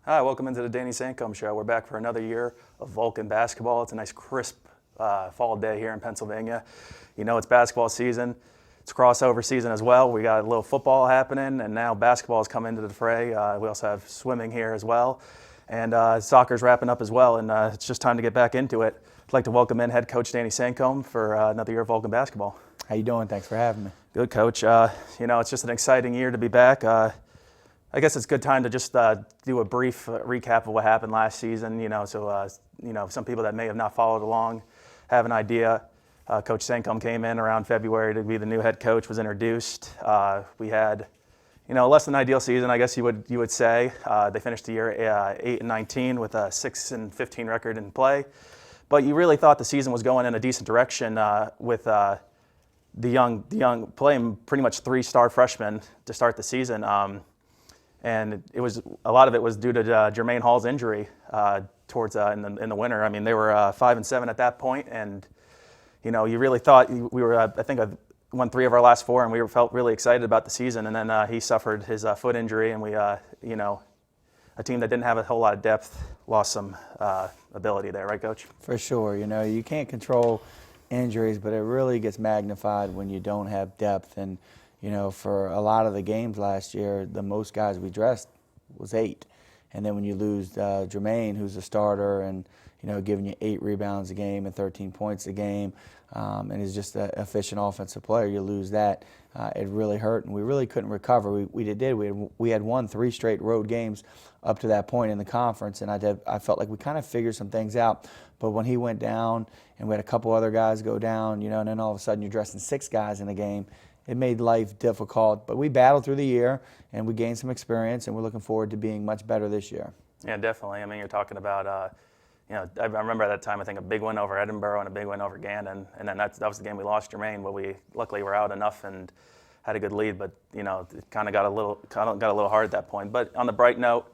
Hi, welcome into the Danny Sancomb Show. We're back for another year of Vulcan basketball. It's a nice crisp fall day here in Pennsylvania. You know, it's basketball season. It's crossover season as well. We got a little football happening, and now basketball has come into the fray. We also have swimming here as well, and soccer's wrapping up as well, and it's just time to get back into it. I'd like to welcome in head coach Danny Sancomb for another year of Vulcan basketball. How you doing? Thanks for having me. Good, coach. You know, it's just an exciting year to be back. I guess it's a good time to just do a brief recap of what happened last season. You know, so some people that may have not followed along have an idea. Coach Sancomb came in around February to be the new head coach. Was introduced. We had, less than ideal season, I guess you would say. They finished the year 8-19 with a 6-15 record in play. But you really thought the season was going in a decent direction with the young playing pretty much 3-star freshmen to start the season. And it was a lot of it was due to Jermaine Hall's injury towards in the winter. I mean, they were 5-7 at that point, and you really thought we were. I think I won 3 of our last 4, and we felt really excited about the season. And then he suffered his foot injury, and we, a team that didn't have a whole lot of depth lost some ability there, right, Coach? For sure. You can't control injuries, but it really gets magnified when you don't have depth. And for a lot of the games last year, the most guys we dressed was 8. And then when you lose Jermaine, who's a starter and, giving you 8 rebounds a game and 13 points a game, and is just an efficient offensive player, you lose that. It really hurt, and we really couldn't recover. We had won 3 straight road games up to that point in the conference, and I felt like we kind of figured some things out. But when he went down, and we had a couple other guys go down, and then all of a sudden you're dressing 6 guys in a game, it made life difficult. But we battled through the year, and we gained some experience, and we're looking forward to being much better this year. Yeah, definitely. I mean, you're talking about, I remember at that time, I think a big win over Edinburgh and a big win over Gannon, and then that was the game we lost Jermaine, but we luckily were out enough and had a good lead. But it kind of got a little hard at that point. But on the bright note,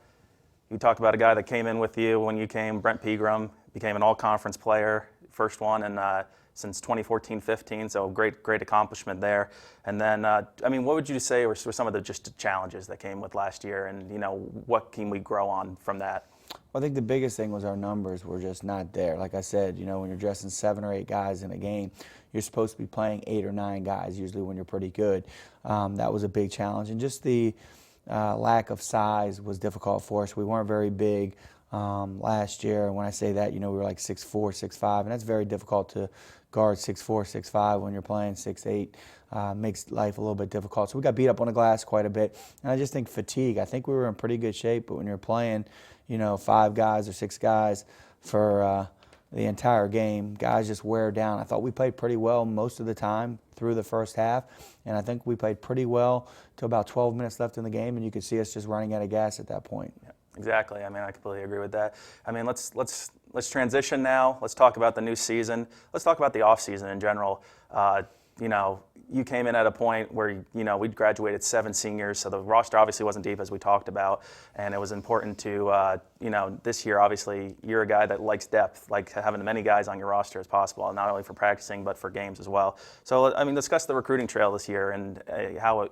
you talked about a guy that came in with you when you came, Brent Pegram, became an all-conference player, first one, and since 2014-15, so great accomplishment there. And then, what would you say were some of the just challenges that came with last year, and what can we grow on from that? Well, I think the biggest thing was our numbers were just not there. Like I said, when you're dressing 7 or 8 guys in a game, you're supposed to be playing 8 or 9 guys usually when you're pretty good. That was a big challenge, and just the lack of size was difficult for us. We weren't very big last year. And when I say that, we were like 6'4", 6'5", and that's very difficult to guard 6'4", 6'5" when you're playing 6'8". Makes life a little bit difficult. So we got beat up on the glass quite a bit. And I just think fatigue. I think we were in pretty good shape, but when you're playing, 5 guys or 6 guys for the entire game, guys just wear down. I thought we played pretty well most of the time through the first half, and I think we played pretty well till about 12 minutes left in the game, and you could see us just running out of gas at that point. Yeah, exactly. I mean, I completely agree with that. I mean, let's transition now. Let's talk about the new season. Let's talk about the off season in general. You came in at a point where, we'd graduated 7 seniors, so the roster obviously wasn't deep as we talked about, and it was important to, this year, obviously, you're a guy that likes depth, like having as many guys on your roster as possible, not only for practicing, but for games as well. So, discuss the recruiting trail this year and how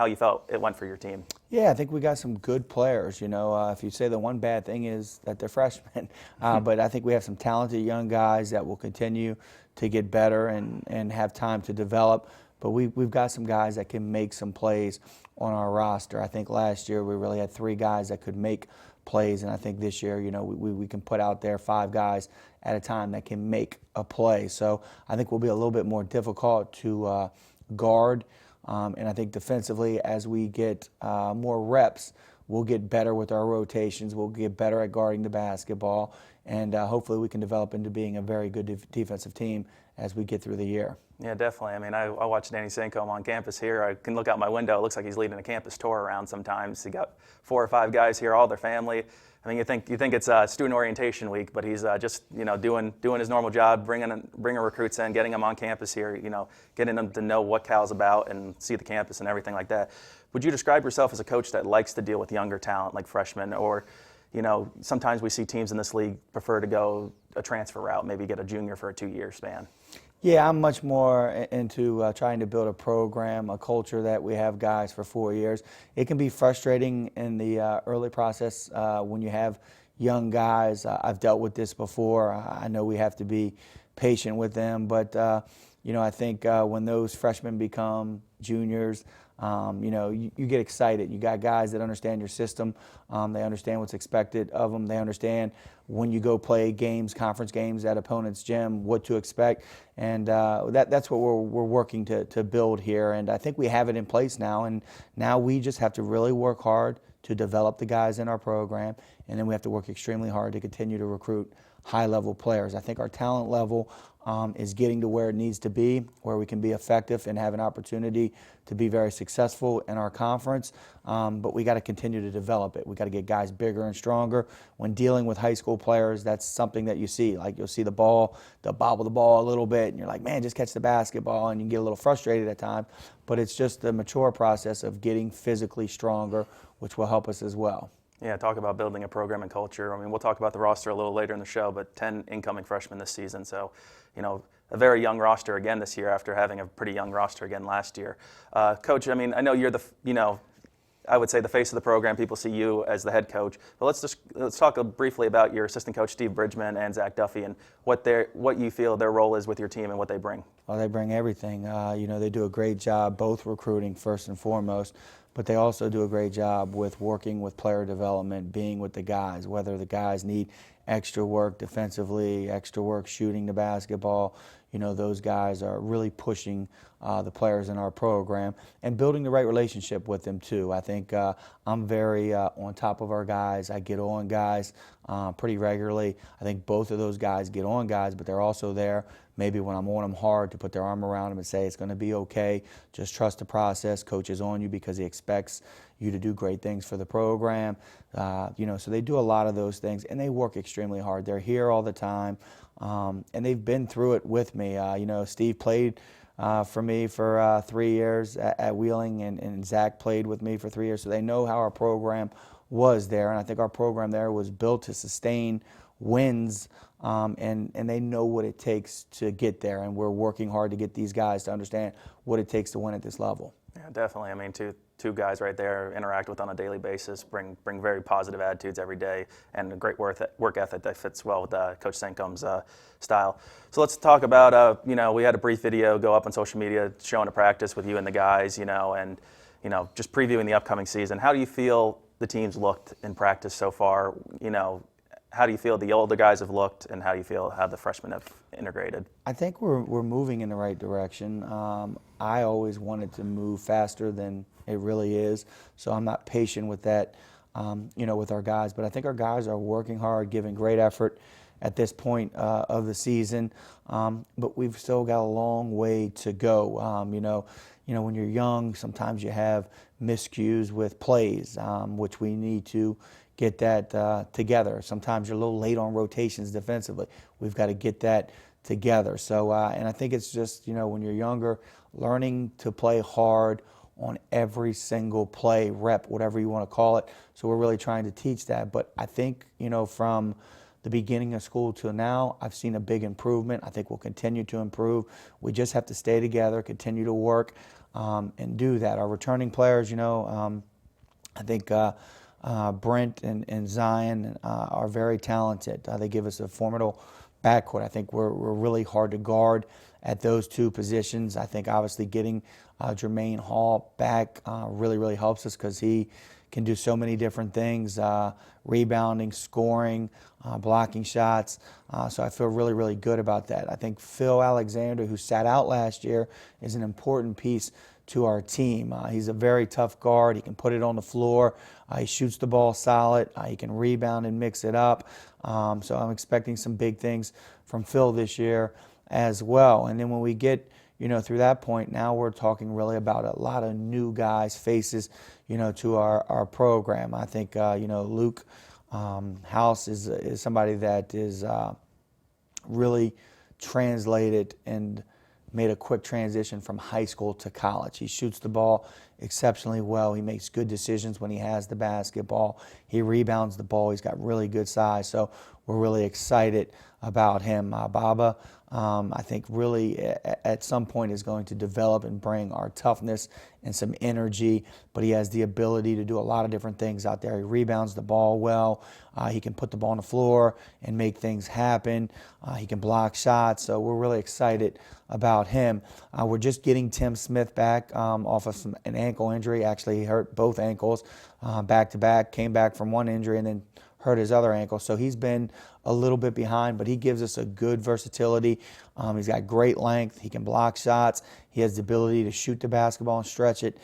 you felt it went for your team. Yeah, I think we got some good players. If you say the one bad thing is that they're freshmen, but I think we have some talented young guys that will continue to get better and have time to develop. But we've got some guys that can make some plays on our roster. I think last year we really had 3 guys that could make plays, and I think this year, we can put out there 5 guys at a time that can make a play. So I think we'll be a little bit more difficult to guard, and I think defensively, as we get more reps, we'll get better with our rotations. We'll get better at guarding the basketball, and hopefully we can develop into being a very good defensive team as we get through the year. Yeah, definitely. I mean, I watch Danny Sancomb on campus here. I can look out my window. It looks like he's leading a campus tour around sometimes. He got 4 or 5 guys here, all their family. I mean, you think it's student orientation week, but he's just doing his normal job, bringing recruits in, getting them on campus here. Getting them to know what Cal's about and see the campus and everything like that. Would you describe yourself as a coach that likes to deal with younger talent like freshmen, or sometimes we see teams in this league prefer to go a transfer route, maybe get a junior for a 2-year span? Yeah, I'm much more into trying to build a program, a culture that we have guys for 4 years. It can be frustrating in the early process when you have young guys. I've dealt with this before. I know we have to be patient with them, but I think when those freshmen become juniors, you get excited. You got guys that understand your system. They understand what's expected of them. They understand when you go play games, conference games at opponent's gym, what to expect. And that's what we're working to build here. And I think we have it in place now. And now we just have to really work hard to develop the guys in our program. And then we have to work extremely hard to continue to recruit high-level players. I think our talent level is getting to where it needs to be, where we can be effective and have an opportunity to be very successful in our conference. But we got to continue to develop it. We got to get guys bigger and stronger. When dealing with high school players, that's something that you see. Like you'll see the ball, they'll bobble the ball a little bit, and you're like, man, just catch the basketball, and you get a little frustrated at times. But it's just the mature process of getting physically stronger, which will help us as well. Yeah, talk about building a program and culture. I mean, we'll talk about the roster a little later in the show, but 10 incoming freshmen this season. So, a very young roster again this year after having a pretty young roster again last year. Coach, I mean, I know you're I would say the face of the program. People see you as the head coach. But let's talk briefly about your assistant coach, Steve Bridgman, and Zach Duffy, and what you feel their role is with your team and what they bring. Well, they bring everything. They do a great job both recruiting first and foremost, but they also do a great job with working with player development, being with the guys, whether the guys need extra work defensively, extra work shooting the basketball. Those guys are really pushing the players in our program and building the right relationship with them too. I think I'm very on top of our guys. I get on guys pretty regularly. I think both of those guys get on guys, but they're also there maybe when I'm on them hard to put their arm around them and say it's going to be okay. Just trust the process. Coach is on you because he expects you to do great things for the program. So they do a lot of those things, and they work extremely hard. They're here all the time, and they've been through it with me. Steve played for me for 3 years at Wheeling, and Zach played with me for 3 years, so they know how our program was there, and I think our program there was built to sustain wins, and they know what it takes to get there, and we're working hard to get these guys to understand what it takes to win at this level. Yeah, definitely. I mean, two guys right there interact with on a daily basis, bring very positive attitudes every day, and a great work ethic that fits well with Coach Sancomb's style. So let's talk about, we had a brief video go up on social media showing a practice with you and the guys, and just previewing the upcoming season. How do you feel the team's looked in practice so far? How do you feel the older guys have looked, and how do you feel how the freshmen have integrated? I think we're moving in the right direction. I always wanted to move faster than it really is, so I'm not patient with that, with our guys. But I think our guys are working hard, giving great effort at this point of the season. But we've still got a long way to go. When you're young, sometimes you have miscues with plays, which we need to get that together. Sometimes you're a little late on rotations defensively. We've got to get that together. So, and I think it's just, when you're younger, learning to play hard on every single play, rep, whatever you want to call it. So we're really trying to teach that. But I think, from the beginning of school to now, I've seen a big improvement. I think we'll continue to improve. We just have to stay together, continue to work, and do that. Our returning players, I think Brent and Zion are very talented. They give us a formidable backcourt. I think we're really hard to guard at those two positions. I think obviously getting Jermaine Hall back really, really helps us because he can do so many different things, rebounding, scoring, blocking shots. So I feel really, really good about that. I think Phil Alexander, who sat out last year, is an important piece to our team. He's a very tough guard. He can put it on the floor. He shoots the ball solid. He can rebound and mix it up. So I'm expecting some big things from Phil this year as well. And then when we get through that point, now we're talking really about a lot of new guys, faces, to our program. I think, Luke House is somebody that is really translated and made a quick transition from high school to college. He shoots the ball exceptionally well. He makes good decisions when he has the basketball. He rebounds the ball. He's got really good size. So we're really excited about him. Baba, I think really at some point is going to develop and bring our toughness and some energy, but he has the ability to do a lot of different things out there. He rebounds the ball well. He can put the ball on the floor and make things happen. He can block shots, so we're really excited about him. We're just getting Tim Smith back off of an ankle injury. Actually, he hurt both ankles back-to-back, came back from one injury and then hurt his other ankle. So he's been a little bit behind, but he gives us a good versatility. He's got great length. He can block shots. He has the ability to shoot the basketball and stretch it.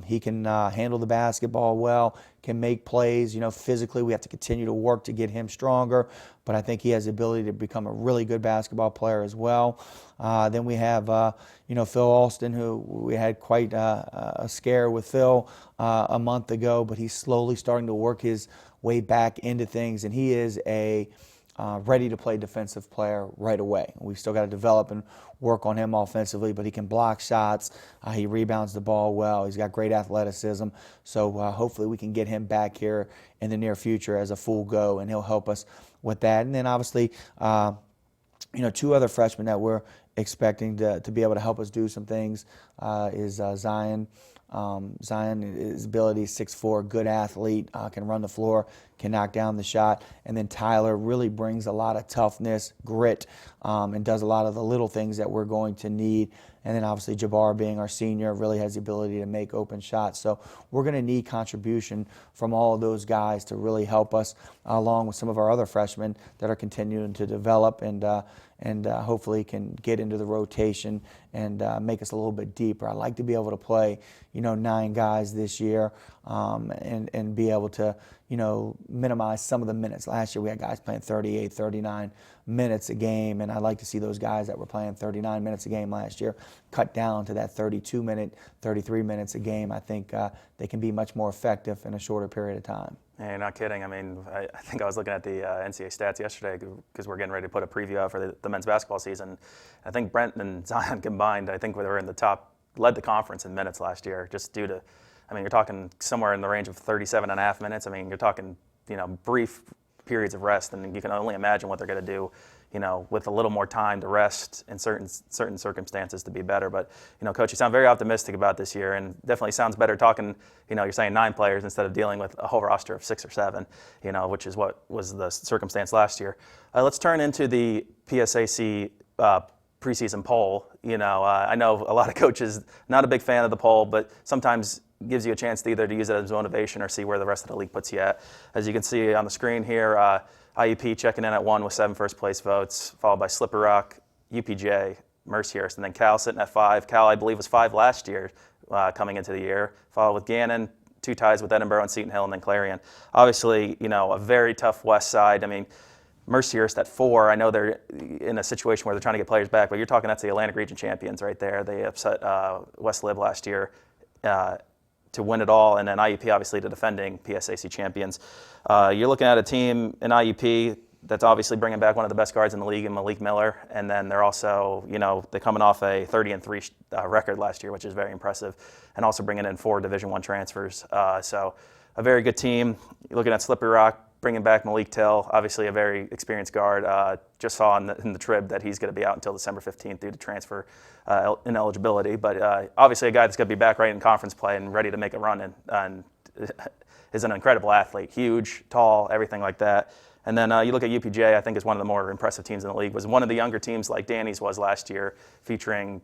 He can handle the basketball well, can make plays. You know, physically we have to continue to work to get him stronger, but I think he has the ability to become a really good basketball player as well. Then we have, Phil Alston, who we had quite a scare with Phil a month ago, but he's slowly starting to work his way back into things, and he is a ready-to-play defensive player right away. We've still got to develop and work on him offensively, but he can block shots. He rebounds the ball well. He's got great athleticism. So hopefully we can get him back here in the near future as a full go, and he'll help us with that. And then obviously, two other freshmen that we're expecting to be able to help us do some things is Zion. Zion, his ability, 6'4", good athlete, can run the floor, can knock down the shot. And then Tyler really brings a lot of toughness, grit, and does a lot of the little things that we're going to need. And then obviously Jabbar, being our senior, really has the ability to make open shots. So we're going to need contribution from all of those guys to really help us, along with some of our other freshmen that are continuing to develop and hopefully can get into the rotation and make us a little bit deeper. I'd like to be able to play, 9 guys this year and be able to, minimize some of the minutes. Last year we had guys playing 38, 39 minutes a game, and I'd like to see those guys that were playing 39 minutes a game last year cut down to that 32-minute, 33 minutes a game. I think they can be much more effective in a shorter period of time. Yeah, you're not kidding. I mean, I think I was looking at the NCAA stats yesterday because we're getting ready to put a preview out for the men's basketball season. I think Brent and Zion combined, I think they were in the top, led the conference in minutes last year, just due to, you're talking somewhere in the range of 37 and a half minutes. You're talking, brief periods of rest, and you can only imagine what they're going to do, with a little more time to rest in certain circumstances to be better. But, Coach, you sound very optimistic about this year, and definitely sounds better talking, you're saying 9 players instead of dealing with a whole roster of 6 or 7, which is what was the circumstance last year. Let's turn into the PSAC preseason poll. I know a lot of coaches, not a big fan of the poll, but sometimes gives you a chance to either to use it as motivation or see where the rest of the league puts you at. As you can see on the screen here, IUP checking in at 1 with 7 first-place votes, followed by Slippery Rock, UPJ, Mercyhurst, and then Cal sitting at 5. Cal, I believe, was 5 last year coming into the year, followed with Gannon, 2 ties with Edinburgh and Seton Hill, and then Clarion. Obviously, a very tough West side. Mercyhurst at 4. I know they're in a situation where they're trying to get players back, but you're talking that's the Atlantic Region champions right there. They upset West Lib last year to win it all, and then IUP obviously the defending PSAC champions. You're looking at a team in IUP that's obviously bringing back one of the best guards in the league in Malik Miller, and then they're also, they're coming off a 30-3 record last year, which is very impressive, and also bringing in 4 Division I transfers. So a very good team. You're looking at Slippery Rock, bringing back Malik Till, obviously a very experienced guard. Just saw in the trib that he's going to be out until December 15th due to transfer ineligibility. But obviously a guy that's going to be back right in conference play and ready to make a run and is an incredible athlete. Huge, tall, everything like that. And then you look at UPJ, I think is one of the more impressive teams in the league. Was one of the younger teams like Danny's was last year, featuring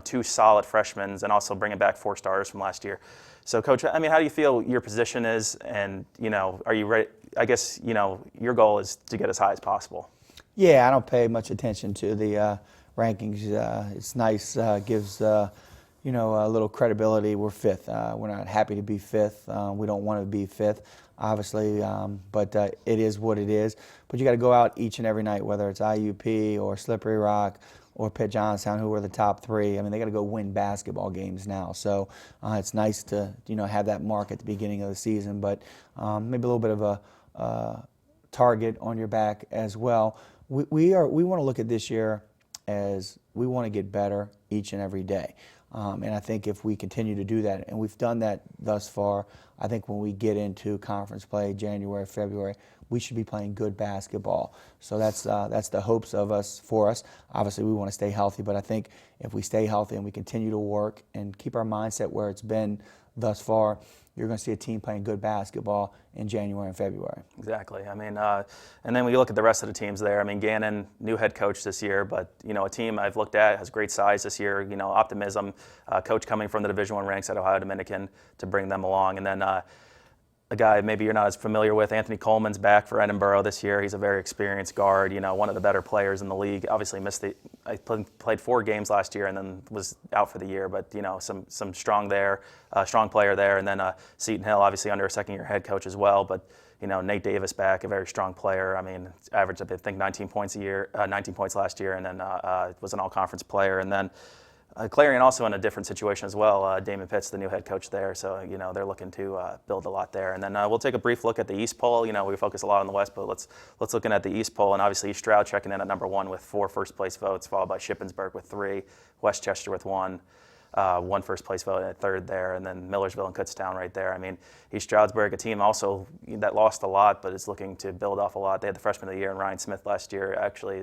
2 solid freshmen and also bringing back 4 starters from last year. So, Coach, how do you feel your position is, and are you ready? I guess your goal is to get as high as possible. Yeah, I don't pay much attention to the rankings. It's nice, gives a little credibility. We're 5th. We're not happy to be 5th. We don't want to be 5th, obviously, but it is what it is. But you got to go out each and every night, whether it's IUP or Slippery Rock or Pitt Johnstown, who are the top 3. They got to go win basketball games now. So it's nice to have that mark at the beginning of the season, but maybe a little bit of a target on your back as well. We want to look at this year as we want to get better each and every day. And I think if we continue to do that, and we've done that thus far, I think when we get into conference play, January, February, we should be playing good basketball. So that's the hopes of us for us. Obviously, we want to stay healthy, but I think if we stay healthy and we continue to work and keep our mindset where it's been thus far, you're going to see a team playing good basketball in January and February. Exactly. I mean, and then when you look at the rest of the teams there, I mean, Gannon, new head coach this year, but, you know, a team I've looked at has great size this year, you know, optimism, coach coming from the Division I ranks at Ohio Dominican to bring them along. And then a guy maybe you're not as familiar with, Anthony Coleman's back for Edinboro this year. He's a very experienced guard, you know, one of the better players in the league. Obviously played 4 games last year and then was out for the year, but, you know, some strong player there. And then Seton Hill, obviously under a second-year head coach as well, but, you know, Nate Davis back, a very strong player. I mean, averaged, I think, 19 points last year, and then was an all-conference player. And then Clarion also in a different situation as well. Damon Pitts, the new head coach there, so you know they're looking to build a lot there. And then we'll take a brief look at the East Poll. You know, we focus a lot on the West, but let's looking at the East Poll, and obviously East Stroud checking in at number 1 with 4 first-place votes, followed by Shippensburg with 3, Westchester with 1. 1 first-place vote at 3rd there, and then Millersville and Kutztown right there. I mean, East Stroudsburg, a team also that lost a lot, but is looking to build off a lot. They had the freshman of the year, and Ryan Smith last year actually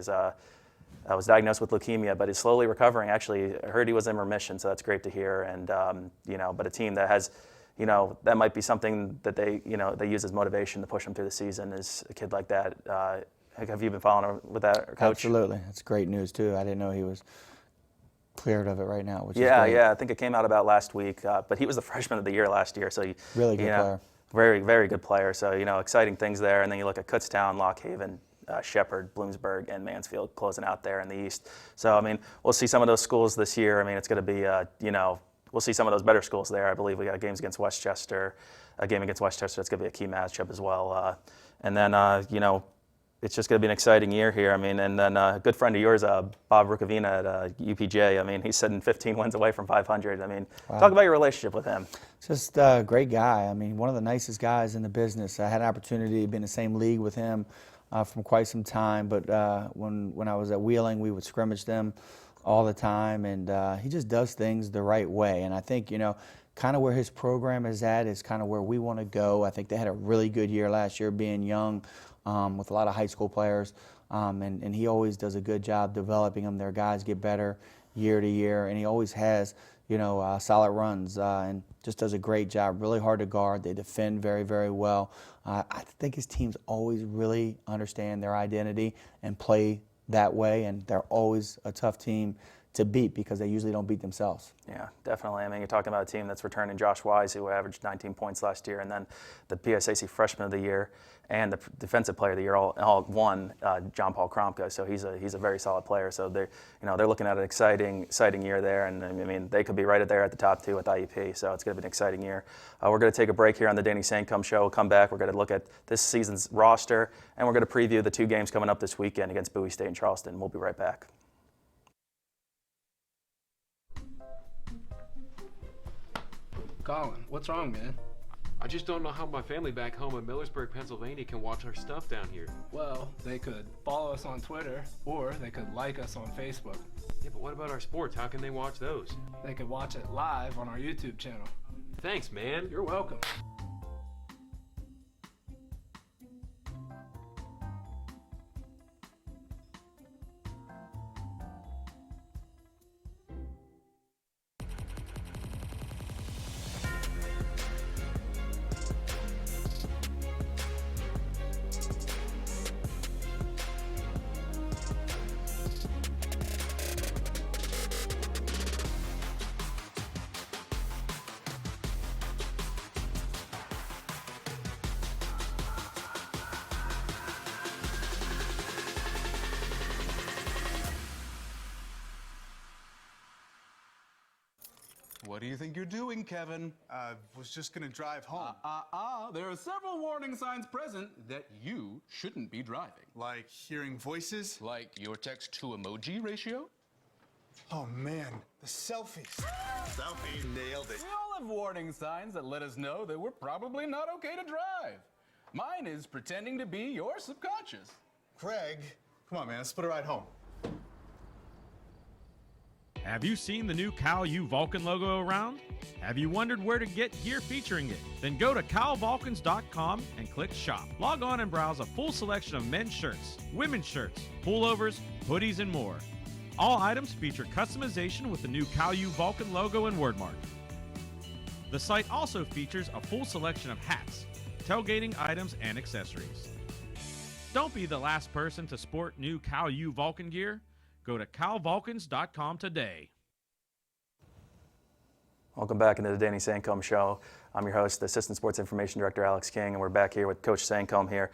was diagnosed with leukemia, but is slowly recovering. Actually, I heard he was in remission, so that's great to hear. And you know, but a team that has, you know, that might be something that they use as motivation to push them through the season. Is a kid like that. Have you been following with that, Coach? Absolutely, that's great news too. I didn't know he was cleared of it right now, which is great. Yeah, I think it came out about last week. But he was the freshman of the year last year, so really good player. Very, very good player. So you know, exciting things there. And then you look at Kutztown, Lock Haven, Shepherd, Bloomsburg, and Mansfield closing out there in the East. So, I mean, we'll see some of those schools this year. I mean, it's going to be, you know, we'll see some of those better schools there. I believe we got games against Westchester, a game against Westchester. That's going to be a key matchup as well. And then, you know, it's just going to be an exciting year here. I mean, and then a good friend of yours, Bob Rukavina at UPJ. I mean, he's sitting 15 wins away from 500. I mean, Talk about your relationship with him. Just a great guy. I mean, one of the nicest guys in the business. I had an opportunity to be in the same league with him from quite some time, but when I was at Wheeling, we would scrimmage them all the time, and he just does things the right way. And I think, you know, kind of where his program is at is kind of where we want to go. I think they had a really good year last year being young with a lot of high school players, and he always does a good job developing them. Their guys get better year to year, and he always has, you know, solid runs and just does a great job. Really hard to guard. They defend very, very well. I think his teams always really understand their identity and play that way, and they're always a tough team to beat because they usually don't beat themselves. Yeah, definitely. I mean, you're talking about a team that's returning Josh Wise, who averaged 19 points last year, and then the PSAC Freshman of the Year and the Defensive Player of the Year all won, John Paul Kromka. So he's a very solid player. So they're looking at an exciting year there, and I mean they could be right there at the top 2 with IUP. So it's going to be an exciting year. We're going to take a break here on the Danny Sancomb Show. We'll come back. We're going to look at this season's roster, and we're going to preview the 2 games coming up this weekend against Bowie State and Charleston. We'll be right back. Colin, what's wrong, man? I just don't know how my family back home in Millersburg, Pennsylvania can watch our stuff down here. Well, they could follow us on Twitter, or they could like us on Facebook. Yeah, but what about our sports? How can they watch those? They could watch it live on our YouTube channel. Thanks, man. You're welcome. What do you think you're doing, Kevin? Was just gonna drive home. There are several warning signs present that you shouldn't be driving. Like hearing voices? Like your text-to-emoji ratio? Oh man, the selfies. Selfie nailed it. We all have warning signs that let us know that we're probably not okay to drive. Mine is pretending to be your subconscious. Craig, come on man, let's split a ride home. Have you seen the new Cal U Vulcan logo around? Have you wondered where to get gear featuring it? Then go to calvulcans.com and click shop. Log on and browse a full selection of men's shirts, women's shirts, pullovers, hoodies, and more. All items feature customization with the new Cal U Vulcan logo and wordmark. The site also features a full selection of hats, tailgating items, and accessories. Don't be the last person to sport new Cal U Vulcan gear. Go to calvulcans.com today. Welcome back into the Danny Sancomb Show. I'm your host, Assistant Sports Information Director Alex King, and we're back here with Coach Sancomb here.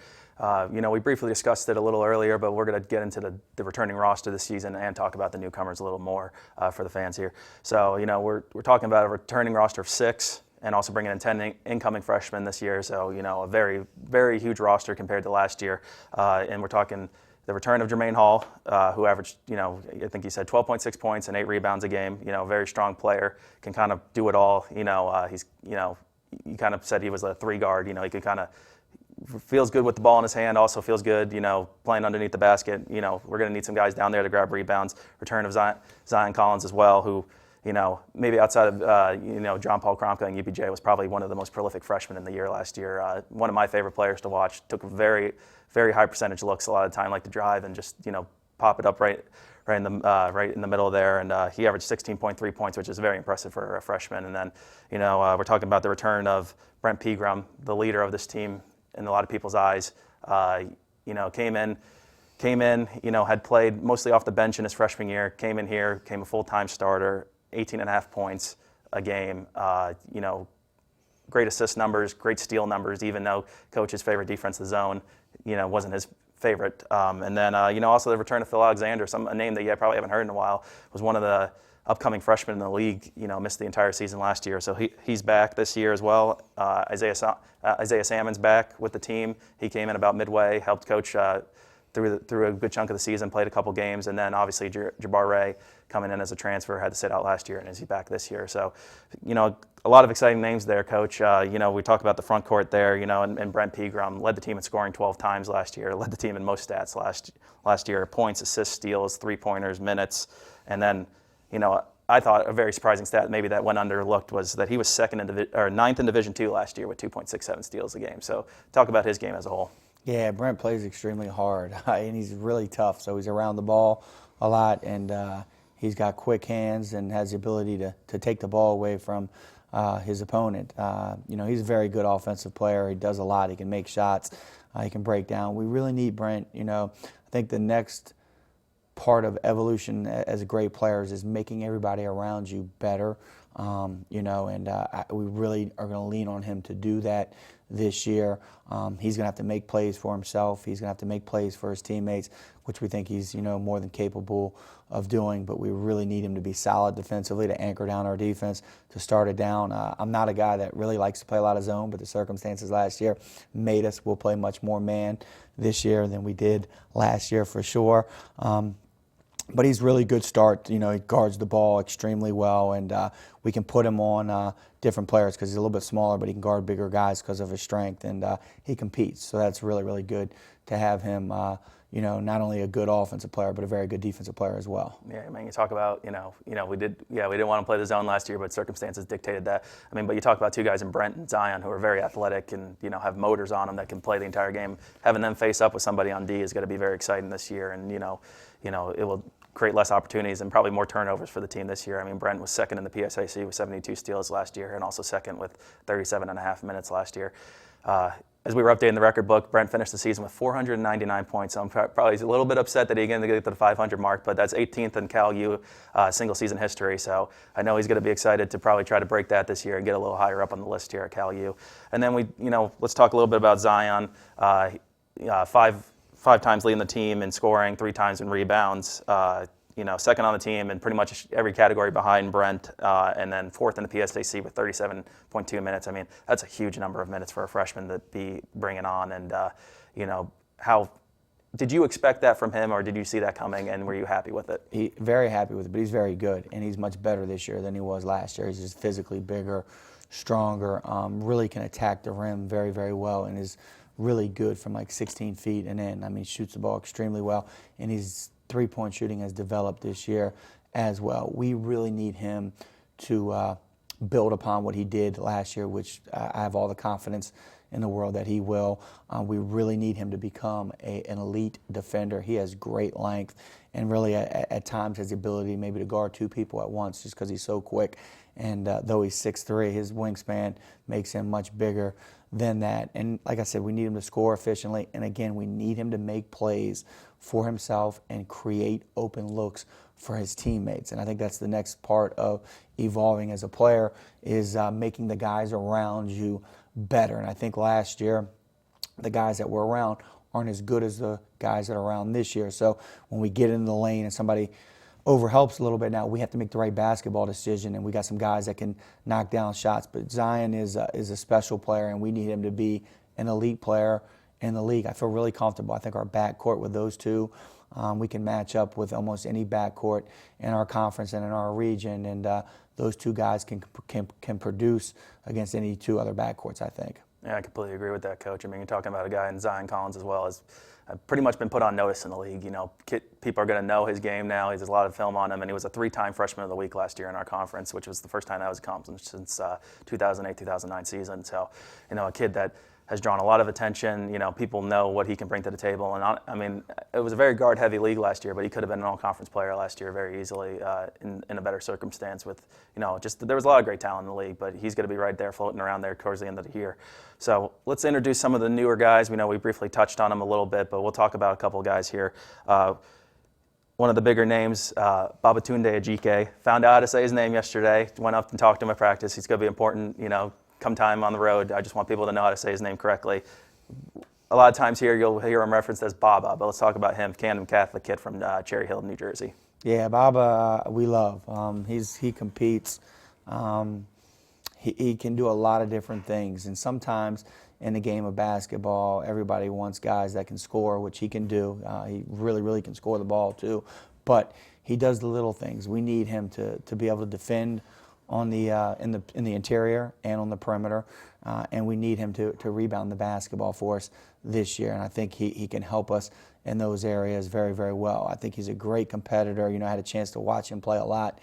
We briefly discussed it a little earlier, but we're going to get into the returning roster this season and talk about the newcomers a little more for the fans here. So, we're talking about a returning roster of 6 and also bringing in 10 incoming freshmen this year. So, a very, very huge roster compared to last year. And we're talking the return of Jermaine Hall, who averaged, I think he said 12.6 points and 8 rebounds a game. Very strong player, can kind of do it all. You kind of said he was a 3 guard. He could kind of feels good with the ball in his hand. Also feels good, playing underneath the basket. We're going to need some guys down there to grab rebounds. Return of Zion Collins as well, who, maybe outside of John Paul Kromka and UPJ was probably one of the most prolific freshmen in the year last year. One of my favorite players to watch. Took very, very high percentage looks a lot of the time, like to drive and just pop it up right in the middle there. And he averaged 16.3 points, which is very impressive for a freshman. And then we're talking about the return of Brent Pegram, the leader of this team in a lot of people's eyes. Came in, had played mostly off the bench in his freshman year. Came in here, became a full-time starter. 18.5 points a game, great assist numbers, great steal numbers, even though coach's favorite defense, the zone, wasn't his favorite. And then, also the return of Phil Alexander, a name that you probably haven't heard in a while, was one of the upcoming freshmen in the league, missed the entire season last year. So he's back this year as well. Isaiah Salmon's back with the team. He came in about midway, helped coach through a good chunk of the season, played a couple games, and then obviously Jabbar Ray coming in as a transfer, had to sit out last year, and is he back this year? So, a lot of exciting names there, Coach. We talk about the front court there, and Brent Pegram led the team in scoring 12 times last year, led the team in most stats last year, points, assists, steals, 3-pointers, minutes, and then, I thought a very surprising stat, maybe that went underlooked, was that he was ninth in Division II last year with 2.67 steals a game. So talk about his game as a whole. Yeah, Brent plays extremely hard, and he's really tough. So he's around the ball a lot, and he's got quick hands and has the ability to take the ball away from his opponent. He's a very good offensive player. He does a lot. He can make shots. He can break down. We really need Brent. I think the next part of evolution as a great player is making everybody around you better. We really are going to lean on him to do that this year. He's going to have to make plays for himself. He's going to have to make plays for his teammates, which we think he's more than capable of doing. But we really need him to be solid defensively, to anchor down our defense, to start it down. I'm not a guy that really likes to play a lot of zone, but the circumstances last year made us. We'll play much more man this year than we did last year for sure. But he's really good start. He guards the ball extremely well, and we can put him on different players because he's a little bit smaller, but he can guard bigger guys because of his strength, and he competes. So that's really, really good to have him, not only a good offensive player, but a very good defensive player as well. Yeah, you talk about, we didn't want to play the zone last year, but circumstances dictated that. But you talk about 2 guys in Brent and Zion who are very athletic and, have motors on them that can play the entire game. Having them face up with somebody on D is going to be very exciting this year, and, it will create less opportunities and probably more turnovers for the team this year. Brent was second in the PSAC with 72 steals last year, and also second with 37.5 minutes last year. As we were updating the record book, Brent finished the season with 499 points. So I'm probably a little bit upset that he didn't get to the 500 mark, but that's 18th in Cal U single season history. So I know he's going to be excited to probably try to break that this year and get a little higher up on the list here at Cal U. And then let's talk a little bit about Zion. Five times leading the team in scoring, 3 times in rebounds. Second on the team in pretty much every category behind Brent, and then 4th in the PSAC with 37.2 minutes. That's a huge number of minutes for a freshman to be bringing on. And, how did you expect that from him, or did you see that coming, and were you happy with it? Very happy with it, but he's very good, and he's much better this year than he was last year. He's just physically bigger, stronger, really can attack the rim very, very well, and is really good from like 16 feet and in. He shoots the ball extremely well, and his 3-point shooting has developed this year as well. We really need him to build upon what he did last year, which I have all the confidence in the world that he will. We really need him to become an elite defender. He has great length and really at times has the ability maybe to guard two people at once just because he's so quick. And though he's 6'3", his wingspan makes him much bigger than that. And like I said, we need him to score efficiently. And again, we need him to make plays for himself and create open looks for his teammates. And I think that's the next part of evolving as a player is making the guys around you better. And I think last year, the guys that were around aren't as good as the guys that are around this year. So when we get in the lane and somebody overhelps a little bit now, we have to make the right basketball decision, and we got some guys that can knock down shots. But Zion is a special player, and we need him to be an elite player in the league. I feel really comfortable. I think our backcourt with those two, we can match up with almost any backcourt in our conference and in our region, and those two guys can produce against any two other backcourts, I think. Yeah, I completely agree with that, Coach. I mean, you're talking about a guy in Zion Collins as well as pretty much been put on notice in the league. You know, people are going to know his game now. There's a lot of film on him, and he was a 3-time Freshman of the Week last year in our conference, which was the first time that was accomplished since 2008-2009 season. So, you know, a kid that has drawn a lot of attention. You know, people know what he can bring to the table. And I mean, it was a very guard-heavy league last year, but he could have been an all-conference player last year very easily in a better circumstance with, you know, just there was a lot of great talent in the league, but he's going to be right there floating around there towards the end of the year. So let's introduce some of the newer guys. We know we briefly touched on them a little bit, but we'll talk about a couple of guys here. One of the bigger names, Babatunde Ajike, found out how to say his name yesterday, went up and talked to him at practice. He's going to be important, you know, come time on the road. I just want people to know how to say his name correctly. A lot of times here you'll hear him referenced as Baba, but let's talk about him, Camden Catholic kid from Cherry Hill, New Jersey. Yeah, Baba, we love. He competes. He can do a lot of different things, and sometimes in the game of basketball, everybody wants guys that can score, which he can do. He really, really can score the ball too, but he does the little things. We need him to be able to defend on the in the interior and on the perimeter, and we need him to rebound the basketball for us this year. And I think he can help us in those areas very, very well. I think he's a great competitor. You know, I had a chance to watch him play a lot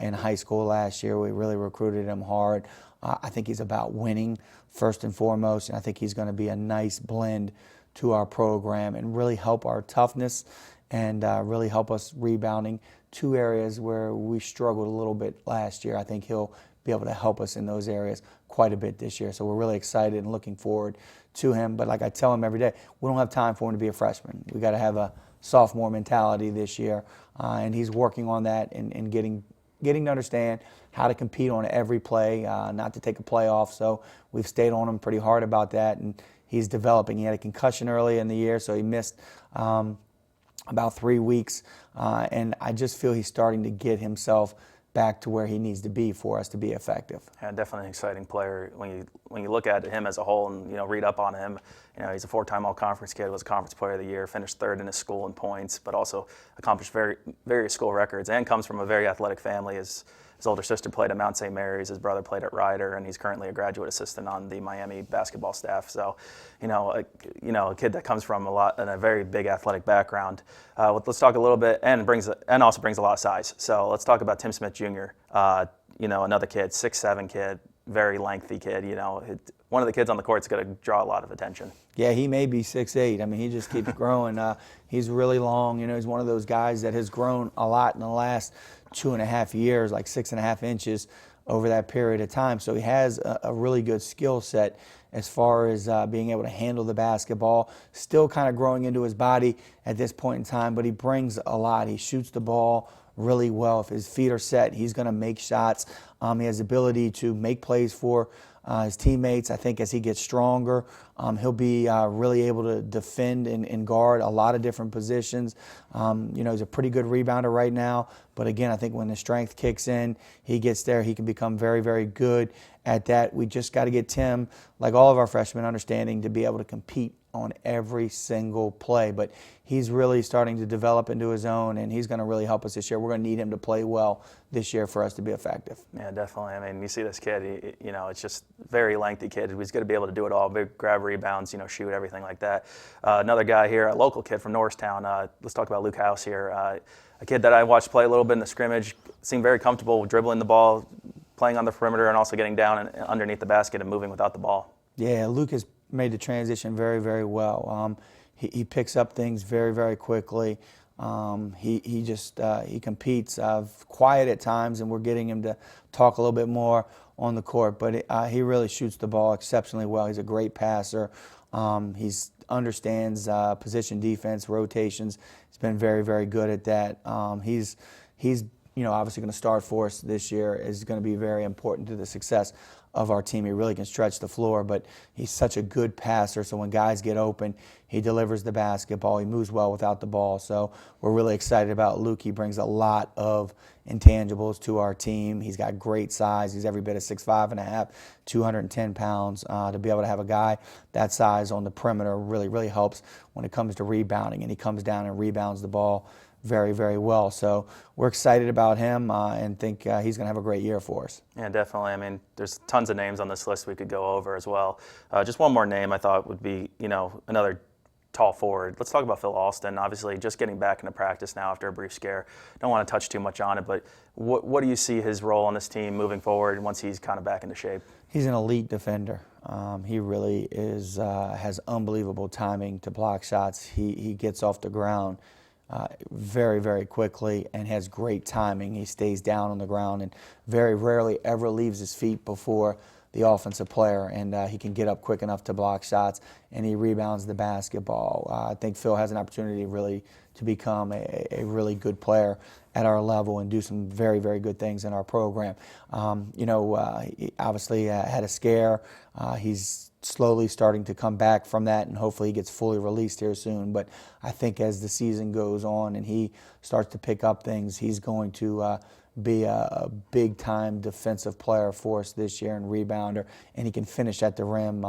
in high school last year. We really recruited him hard. I think he's about winning first and foremost, and I think he's going to be a nice blend to our program and really help our toughness and really help us rebounding. Two areas where we struggled a little bit last year. I think he'll be able to help us in those areas quite a bit this year. So we're really excited and looking forward to him. But like I tell him every day, we don't have time for him to be a freshman. We got to have a sophomore mentality this year, and he's working on that and getting to understand how to compete on every play, not to take a play off. So we've stayed on him pretty hard about that, and he's developing. He had a concussion early in the year, so he missed about 3 weeks, and I just feel he's starting to get himself back to where he needs to be for us to be effective. Yeah, definitely an exciting player. When you look at him as a whole and, you know, read up on him, you know, he's a 4-time all-conference kid, was a conference player of the year, finished 3rd in his school in points, but also accomplished various school records, and comes from a very athletic family. His older sister played at Mount St. Mary's, his brother played at Rider, and he's currently a graduate assistant on the Miami basketball staff. So, you know, a kid that comes from a very big athletic background. Let's talk a little bit, and also brings a lot of size. So let's talk about Tim Smith Jr. You know, another kid, 6'7" kid, very lengthy kid. You know, one of the kids on the court is going to draw a lot of attention. Yeah, he may be 6'8". I mean, he just keeps growing. He's really long. You know, he's one of those guys that has grown a lot in the last 2.5 years, like 6.5 inches over that period of time. So he has a really good skill set as far as being able to handle the basketball. Still kind of growing into his body at this point in time, but he brings a lot. He shoots the ball really well. If his feet are set, he's going to make shots. He has the ability to make plays for his teammates. I think as he gets stronger, he'll be really able to defend and guard a lot of different positions. You know, he's a pretty good rebounder right now, but again, I think when the strength kicks in, he gets there, he can become very, very good at that. We just got to get Tim, like all of our freshmen, understanding to be able to compete on every single play. But he's really starting to develop into his own, and he's going to really help us this year. We're going to need him to play well this year for us to be effective. Yeah, definitely. I mean, you see this kid, it's just very lengthy kid. He's going to be able to do it all, big grab rebounds, shoot, everything like that. Another guy here, a local kid from Norristown. Let's talk about Luke House here. A kid that I watched play a little bit in the scrimmage, seemed very comfortable with dribbling the ball, playing on the perimeter, and also getting down and underneath the basket and moving without the ball. Yeah, Luke has made the transition very, very well. He picks up things very, very quickly. He competes, quiet at times, and we're getting him to talk a little bit more on the court. But he really shoots the ball exceptionally well. He's a great passer. He understands position defense, rotations. He's been very, very good at that. He's obviously going to start for us this year. Is going to be very important to the success of our team. He really can stretch the floor, but he's such a good passer. So when guys get open, he delivers the basketball. He moves well without the ball. So we're really excited about Luke. He brings a lot of intangibles to our team. He's got great size. He's every bit of 6'5.5", 210 pounds. To be able to have a guy that size on the perimeter really, really helps when it comes to rebounding. And he comes down and rebounds the ball very, very well. So we're excited about him and think he's going to have a great year for us. Yeah, definitely. I mean, there's tons of names on this list we could go over as well. Just one more name I thought would be, another tall forward. Let's talk about Phil Alston. Obviously, just getting back into practice now after a brief scare. Don't want to touch too much on it, but what do you see his role on this team moving forward once he's kind of back into shape? He's an elite defender. He really is has unbelievable timing to block shots. He gets off the ground very, very quickly and has great timing. He stays down on the ground and very rarely ever leaves his feet before the offensive player, and he can get up quick enough to block shots, and he rebounds the basketball. I think Phil has an opportunity really to become a really good player at our level and do some very, very good things in our program. He obviously had a scare. He's slowly starting to come back from that, and hopefully he gets fully released here soon. But I think as the season goes on and he starts to pick up things, he's going to be a big-time defensive player for us this year and rebounder, and he can finish at the rim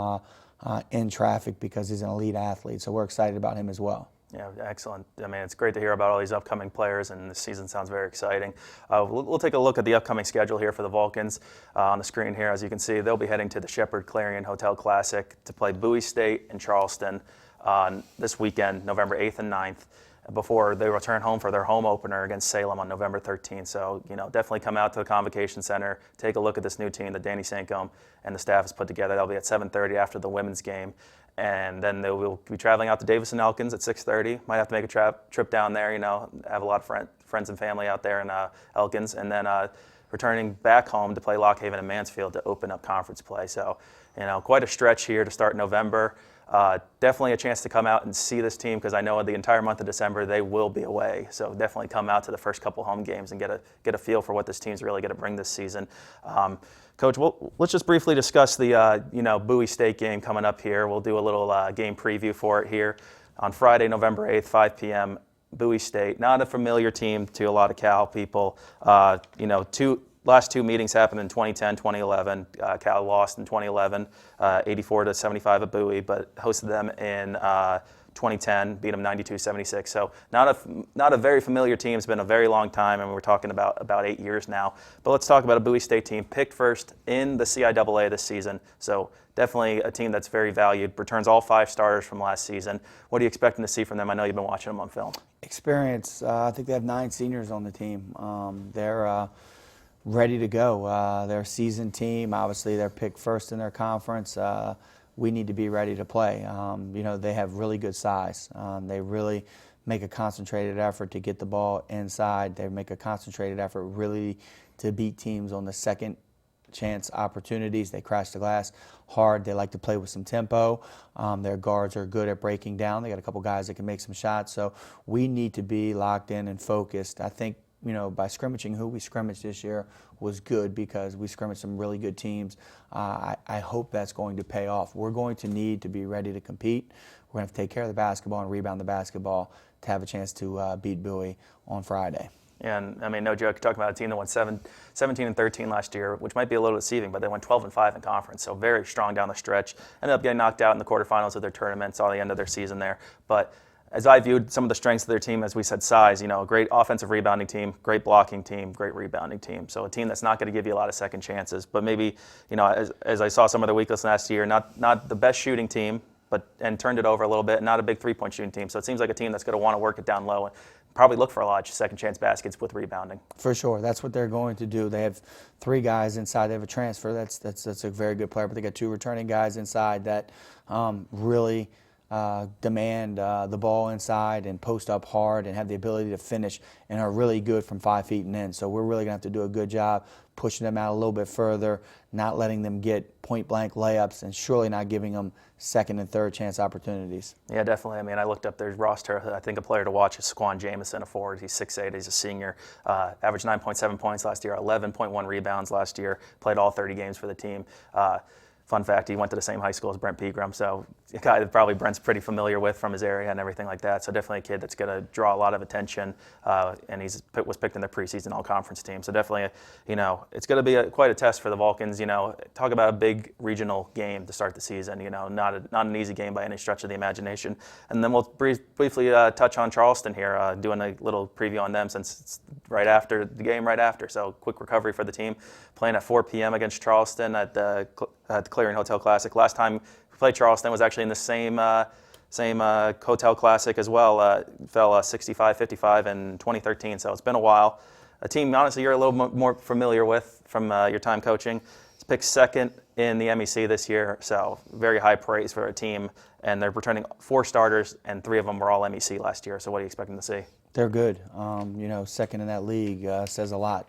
in traffic because he's an elite athlete. So we're excited about him as well. Yeah, excellent. I mean, it's great to hear about all these upcoming players, and this season sounds very exciting. We'll take a look at the upcoming schedule here for the Vulcans. On the screen here, as you can see, they'll be heading to the Shepherd Clarion Hotel Classic to play Bowie State and Charleston this weekend, November 8th and 9th, before they return home for their home opener against Salem on November 13th. So, definitely come out to the Convocation Center, take a look at this new team that Danny Sancomb and the staff has put together. That'll be at 7:30 after the women's game. And then they will be traveling out to Davison Elkins at 6:30. Might have to make a trip down there, have a lot of friends and family out there in Elkins. And then returning back home to play Lock Haven and Mansfield to open up conference play. So, quite a stretch here to start November. Definitely a chance to come out and see this team, because I know the entire month of December they will be away. So definitely come out to the first couple home games and get a feel for what this team's really going to bring this season. Coach, let's just briefly discuss the Bowie State game coming up here. We'll do a little game preview for it here on Friday, November 8th, 5 p.m. Bowie State, not a familiar team to a lot of Cal people. Last two meetings happened in 2010, 2011. Cal lost in 2011, 84-75 at Bowie, but hosted them in 2010, beat them 92-76. So not a very familiar team. It's been a very long time, and we're talking about 8 years now. But let's talk about a Bowie State team picked first in the CIAA this season. So definitely a team that's very valued. Returns all 5 starters from last season. What are you expecting to see from them? I know you've been watching them on film. Experience. I think they have 9 seniors on the team. They're ready to go. They're a seasoned team. Obviously, they're picked first in their conference. We need to be ready to play. They have really good size. They really make a concentrated effort to get the ball inside. They make a concentrated effort really to beat teams on the second chance opportunities. They crash the glass hard. They like to play with some tempo. Their guards are good at breaking down. They got a couple guys that can make some shots. So we need to be locked in and focused. I think by scrimmaging who we scrimmaged this year was good, because we scrimmaged some really good teams. I hope that's going to pay off. We're going to need to be ready to compete. We're going to have to take care of the basketball and rebound the basketball to have a chance to beat Bowie on Friday. And I mean, no joke, you're talking about a team that won 17 and 13 last year, which might be a little deceiving, but they went 12 and 5 in conference, so very strong down the stretch. Ended up getting knocked out in the quarterfinals of their tournament, saw the end of their season there. But as I viewed some of the strengths of their team, as we said, size, a great offensive rebounding team, great blocking team, great rebounding team. So a team that's not going to give you a lot of second chances. But maybe, as I saw some of their weakness last year, not the best shooting team, and turned it over a little bit, not a big three-point shooting team. So it seems like a team that's going to want to work it down low and probably look for a lot of second chance baskets with rebounding. For sure, that's what they're going to do. They have 3 guys inside. They have a transfer. That's a very good player, but they got 2 returning guys inside that really demand the ball inside and post up hard and have the ability to finish and are really good from 5 feet and in. So we're really going to have to do a good job pushing them out a little bit further, not letting them get point-blank layups, and surely not giving them second and third chance opportunities. Yeah, definitely. I mean, I looked up their roster. I think a player to watch is Sancomb, a forward. He's 6'8", he's a senior. Averaged 9.7 points last year, 11.1 rebounds last year, played all 30 games for the team. Fun fact, he went to the same high school as Brent Pegram, so a guy that probably Brent's pretty familiar with from his area and everything like that. So definitely a kid that's going to draw a lot of attention, and was picked in the preseason all-conference team. So definitely, it's going to be quite a test for the Vulcans. Talk about a big regional game to start the season. Not an easy game by any stretch of the imagination. And then we'll briefly touch on Charleston here, doing a little preview on them since it's right after the game, right after. So quick recovery for the team, playing at 4 p.m. against Charleston at the Clearing Hotel Classic. Last time we played Charleston was actually in the same Hotel Classic as well. Fell 65-55 in 2013, so it's been a while. A team, honestly, you're a little more familiar with from your time coaching. It's picked second in the MEC this year, so very high praise for a team. And they're returning 4 starters, and 3 of them were all MEC last year. So what are you expecting to see? They're good. Second in that league says a lot.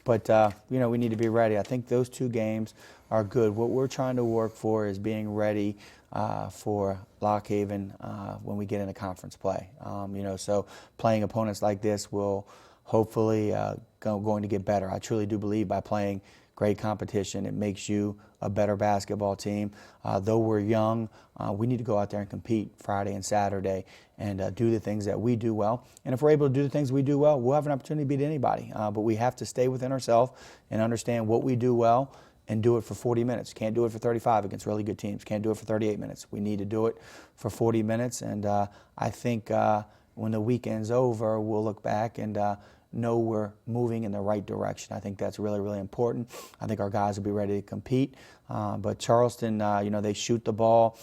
But we need to be ready. I think those 2 games are good. What we're trying to work for is being ready for Lock Haven when we get into conference play. So playing opponents like this will hopefully going to get better. I truly do believe by playing great competition, it makes you a better basketball team. Though we're young, we need to go out there and compete Friday and Saturday and do the things that we do well. And if we're able to do the things we do well, we'll have an opportunity to beat anybody. But we have to stay within ourselves and understand what we do well and do it for 40 minutes. Can't do it for 35 against really good teams. Can't do it for 38 minutes. We need to do it for 40 minutes. And I think when the weekend's over, we'll look back and know we're moving in the right direction. I think that's really, really important. I think our guys will be ready to compete. But Charleston, they shoot the ball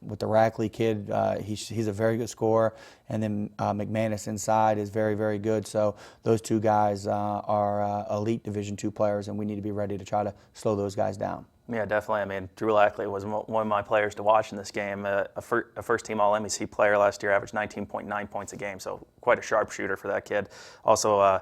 with the Rackley kid. He's a very good scorer. And then McManus inside is very, very good. So those 2 guys are elite Division II players, and we need to be ready to try to slow those guys down. Yeah, definitely. I mean, Drew Lackley was one of my players to watch in this game. A first-team All-MEC player last year, averaged 19.9 points a game, so quite a sharp shooter for that kid. Also,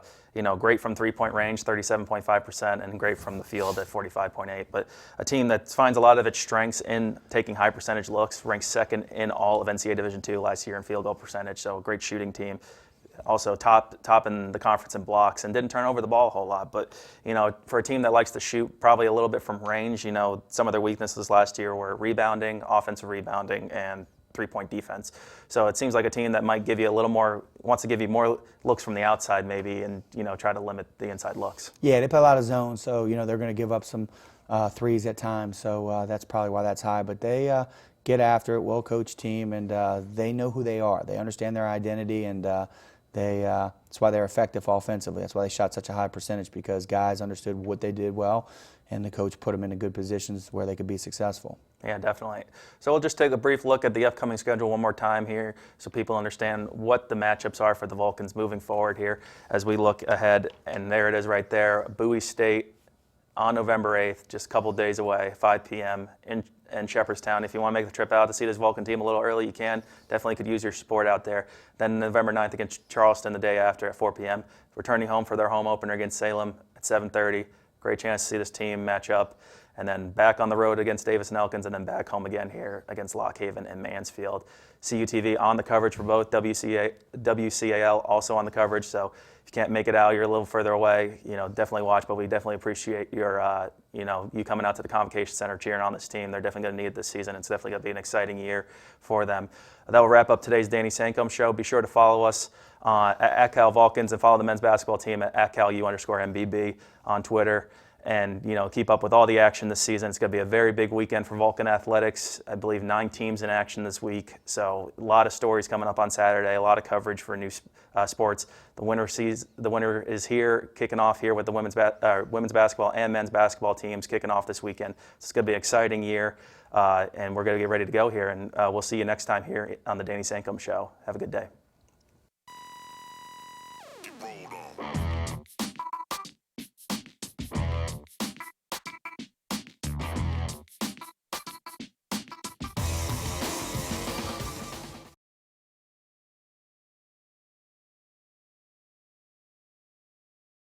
great from three-point range, 37.5%, and great from the field at 45.8. But a team that finds a lot of its strengths in taking high percentage looks, ranks second in all of NCAA Division II last year in field goal percentage, so a great shooting team. Also top in the conference in blocks and didn't turn over the ball a whole lot. But, for a team that likes to shoot probably a little bit from range, some of their weaknesses last year were rebounding, offensive rebounding, and three-point defense. So it seems like a team that might give you wants to give you more looks from the outside maybe and, try to limit the inside looks. Yeah, they play a lot of zones, so, they're going to give up some threes at times. So that's probably why that's high. But they get after it, well-coached team, and they know who they are. They understand their identity, and that's why they're effective offensively. That's why they shot such a high percentage, because guys understood what they did well, and the coach put them in good positions where they could be successful. Yeah, definitely. So we'll just take a brief look at the upcoming schedule one more time here so people understand what the matchups are for the Vulcans moving forward here as we look ahead. And there it is right there, Bowie State on November 8th, just a couple days away, 5 p.m. in Shepherdstown. If you want to make the trip out to see this Vulcan team a little early, you can. Definitely could use your support out there. Then November 9th against Charleston the day after at 4 p.m. Returning home for their home opener against Salem at 7:30. Great chance to see this team match up. and then back on the road against Davis and Elkins, and then back home again here against Lock Haven and Mansfield. CUTV on the coverage for both. WCAL also on the coverage. So if you can't make it out, you're a little further away, definitely watch. But we definitely appreciate your, you coming out to the Convocation Center cheering on this team. They're definitely going to need it this season. It's definitely going to be an exciting year for them. That will wrap up today's Danny Sancomb show. Be sure to follow us at Cal Vulcans and follow the men's basketball team at CalU_MBB on Twitter. And keep up with all the action this season. It's going to be a very big weekend for Vulcan athletics. I believe 9 teams in action this week. So a lot of stories coming up on Saturday. A lot of coverage for new sports. The winter is here, kicking off here with the women's basketball and men's basketball teams kicking off this weekend. So it's going to be an exciting year, and we're going to get ready to go here. And we'll see you next time here on the Danny Sancomb Show. Have a good day. Rolled on.